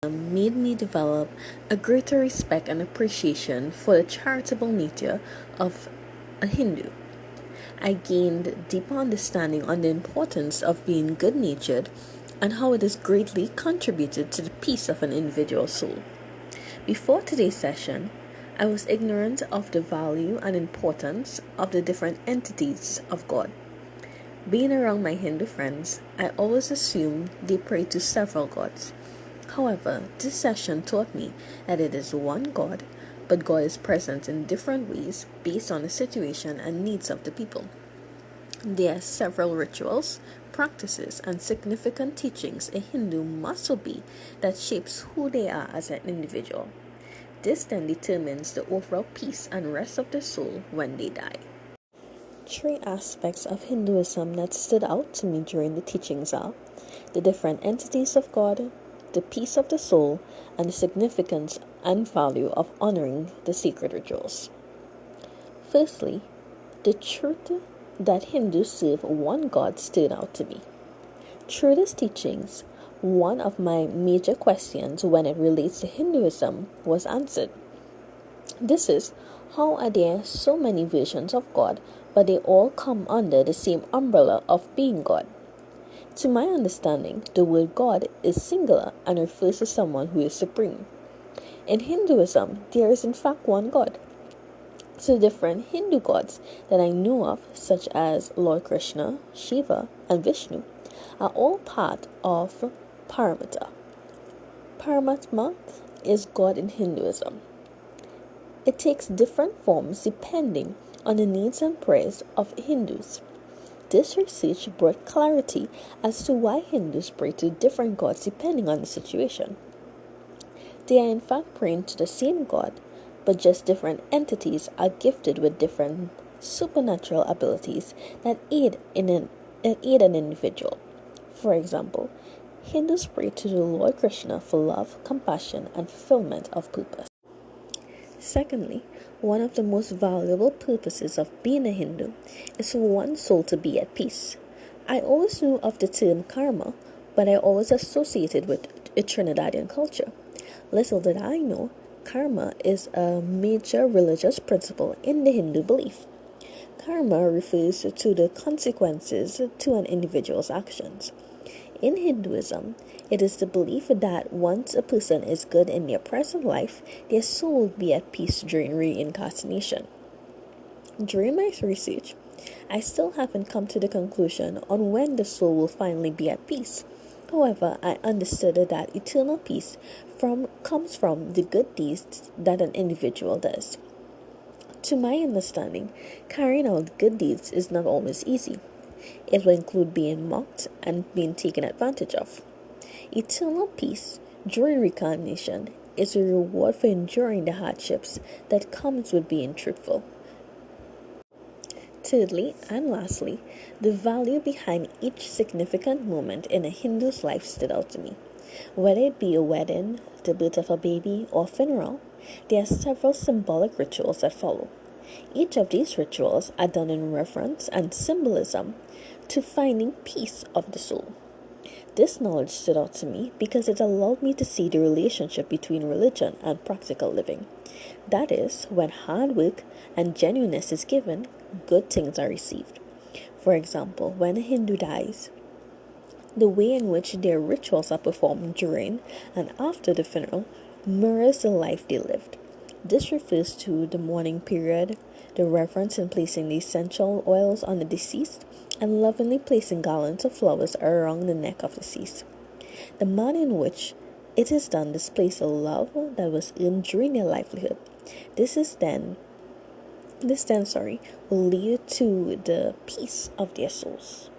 made me develop a greater respect and appreciation for the charitable nature of a Hindu. I gained deeper understanding on the importance of being good natured and how it has greatly contributed to the peace of an individual's soul. Before today's session, I was ignorant of the value and importance of the different entities of God. Being around my Hindu friends, I always assumed they pray to several gods. However, this session taught me that it is one God, but God is present in different ways based on the situation and needs of the people. There are several rituals, practices, and significant teachings a Hindu must obey that shapes who they are as an individual. This then determines the overall peace and rest of the soul when they die. Three aspects of Hinduism that stood out to me during the teachings are the different entities of God, the peace of the soul, and the significance and value of honoring the sacred rituals. Firstly, the truth that Hindus serve one God stood out to me. Through these teachings, one of my major questions when it relates to Hinduism was answered. This is, how are there so many versions of God, but they all come under the same umbrella of being God? To my understanding, the word God is singular and refers to someone who is supreme. In Hinduism, there is in fact one God. So different Hindu gods that I know of, such as Lord Krishna, Shiva, and Vishnu, are all part of Paramatma. Paramatma is God in Hinduism. It takes different forms depending on the needs and prayers of Hindus. This research brought clarity as to why Hindus pray to different gods depending on the situation. They are in fact praying to the same God, but just different entities are gifted with different supernatural abilities that aid an individual. For example, Hindus pray to the Lord Krishna for love, compassion, and fulfillment of purpose. Secondly, one of the most valuable purposes of being a Hindu is for one's soul to be at peace. I always knew of the term karma, but I always associated with a Trinidadian culture. Little did I know, karma is a major religious principle in the Hindu belief. Karma refers to the consequences to an individual's actions. In Hinduism, it is the belief that once a person is good in their present life, their soul will be at peace during reincarnation. During my research, I still haven't come to the conclusion on when the soul will finally be at peace. However, I understood that eternal peace comes from the good deeds that an individual does. To my understanding, carrying out good deeds is not always easy. It will include being mocked and being taken advantage of. Eternal peace during reincarnation is a reward for enduring the hardships that comes with being truthful. Thirdly and lastly, the value behind each significant moment in a Hindu's life stood out to me. Whether it be a wedding, the birth of a baby, or funeral, there are several symbolic rituals that follow. Each of these rituals are done in reverence and symbolism to finding peace of the soul. This knowledge stood out to me because it allowed me to see the relationship between religion and practical living. That is, when hard work and genuineness is given, good things are received. For example, when a Hindu dies, the way in which their rituals are performed during and after the funeral mirrors the life they lived. This refers to the mourning period, the reverence in placing the essential oils on the deceased, and lovingly placing garlands of flowers around the neck of the deceased. The manner in which it is done displays the love that was earned during their livelihood. This then will lead to the peace of their souls.